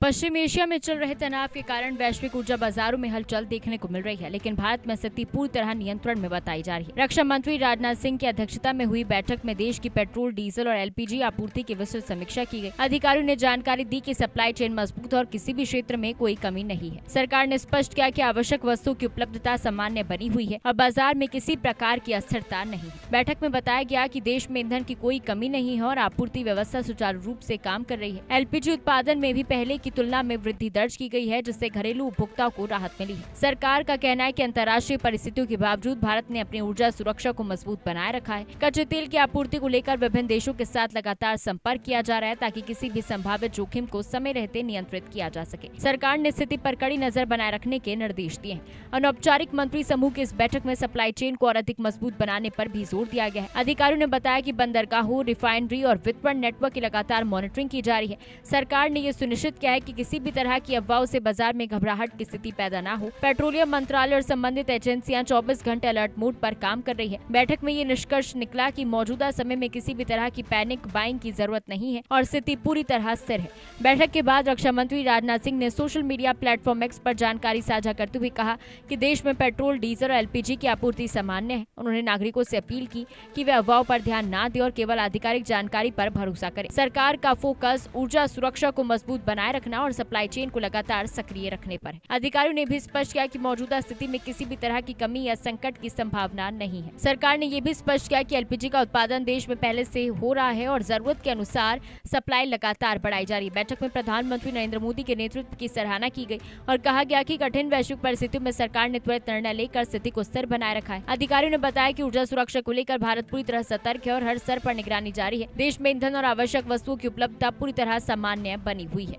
पश्चिम Asia में चल रहे तनाव के कारण वैश्विक ऊर्जा बाजारों में हलचल देखने को मिल रही है, लेकिन भारत में स्थिति पूरी तरह नियंत्रण में बताई जा रही है। रक्षा मंत्री राजनाथ सिंह की अध्यक्षता में हुई बैठक में देश की पेट्रोल, डीजल और एलपीजी आपूर्ति की विस्तृत समीक्षा की गई। अधिकारियों ने जानकारी दी कि सप्लाई चेन मजबूत और किसी भी क्षेत्र में कोई कमी नहीं है। सरकार ने स्पष्ट किया कि आवश्यक वस्तुओं की उपलब्धता सामान्य बनी हुई है और बाजार में किसी प्रकार की अस्थिरता नहीं है। बैठक में बताया गया कि देश में ईंधन की कोई कमी नहीं है और आपूर्ति व्यवस्था सुचारू रूप से काम कर रही है। एलपीजी उत्पादन में भी पहले की तुलना में वृद्धि दर्ज की गई है, जिससे घरेलू उपभोक्ताओं को राहत मिली है। सरकार का कहना है कि अंतर्राष्ट्रीय परिस्थितियों के बावजूद भारत ने अपनी ऊर्जा सुरक्षा को मजबूत बनाए रखा है। कच्चे तेल की आपूर्ति को लेकर विभिन्न देशों के साथ लगातार संपर्क किया जा रहा है, ताकि किसी भी संभावित जोखिम को समय रहते नियंत्रित किया जा सके। सरकार ने स्थिति पर कड़ी नजर बनाए रखने के निर्देश दिए हैं। अनौपचारिक मंत्री समूह की इस बैठक में सप्लाई चेन को और अधिक मजबूत बनाने पर भी जोर दिया गया है। अधिकारियों ने बताया कि बंदरगाहों, रिफाइनरी और वितरण नेटवर्क की लगातार मॉनिटरिंग की जा रही है। सरकार ने ये सुनिश्चित किया है कि किसी भी तरह की अफवाहों से बाजार में घबराहट की स्थिति पैदा न हो। पेट्रोलियम मंत्रालय और संबंधित एजेंसियां 24 घंटे अलर्ट मोड पर काम कर रही है। बैठक में ये निष्कर्ष निकला कि मौजूदा समय में किसी भी तरह की पैनिक बाइंग की जरूरत नहीं है और स्थिति पूरी तरह स्थिर है। बैठक के बाद रक्षा मंत्री राजनाथ सिंह ने सोशल मीडिया प्लेटफॉर्म एक्स पर जानकारी साझा करते हुए कहा कि देश में पेट्रोल, डीजल और एलपीजी की आपूर्ति सामान्य है। उन्होंने नागरिकों से अपील की कि वे अफवाहों पर ध्यान न दें और केवल आधिकारिक जानकारी पर भरोसा करें। सरकार का फोकस ऊर्जा सुरक्षा को मजबूत बनाए रखना और सप्लाई चेन को लगातार सक्रिय रखने पर है। अधिकारियों ने भी स्पष्ट किया कि मौजूदा स्थिति में किसी भी तरह की कमी या संकट की संभावना नहीं है। सरकार ने ये भी स्पष्ट किया कि एलपीजी का उत्पादन देश में पहले से हो रहा है और जरूरत के अनुसार सप्लाई लगातार बढ़ाई जा रही है। बैठक में प्रधानमंत्री नरेंद्र मोदी के नेतृत्व की सराहना की गई और कहा गया कि कठिन वैश्विक परिस्थितियों में सरकार ने त्वरित निर्णय लेकर स्थिति को स्थिर बनाए रखा है। अधिकारियों ने बताया कि ऊर्जा सुरक्षा को लेकर भारत पूरी तरह सतर्क है और हर स्तर पर निगरानी जारी है। देश में ईंधन और आवश्यक वस्तुओं की उपलब्धता पूरी तरह सामान्य बनी हुई है।